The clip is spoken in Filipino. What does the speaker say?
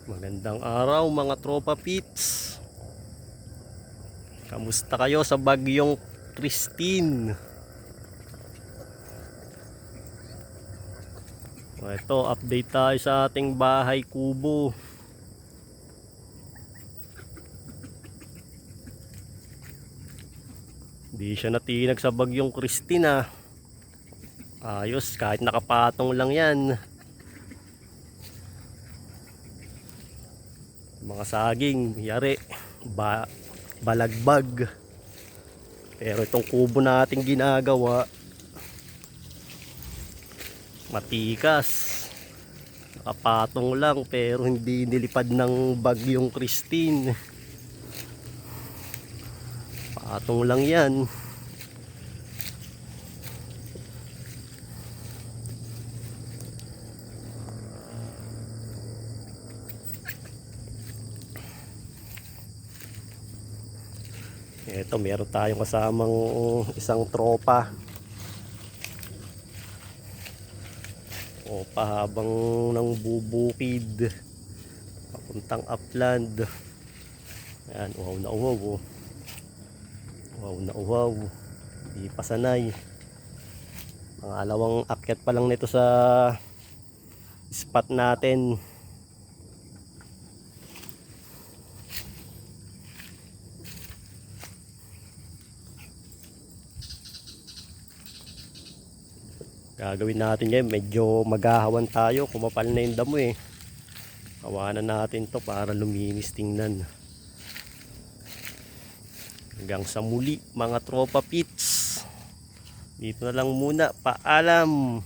Magandang araw mga tropa pits. Kamusta kayo sa bagyong Christine? Ito, update tayo sa ating bahay kubo. Di siya natinag sa bagyong Christine . Ayos, kahit nakapatong lang yan. Mga saging, yari, balagbag. Pero itong kubo nating ginagawa, matikas. Nakapatong lang pero hindi nilipad ng bagyong Christine. Patong lang yan. Ito, meron tayong kasamang isang tropa. Habang nang bubukid papuntang upland. Ayan, uhaw na uhaw. Uhaw na uhaw. Di pa sanay. Pangalawang akyat pa lang nito sa spot natin. Gagawin natin yan, medyo maghahawan tayo, kumapal na yung damo kawanan natin to para luminis tingnan. Hanggang sa muli mga tropa pits, dito na lang muna, paalam.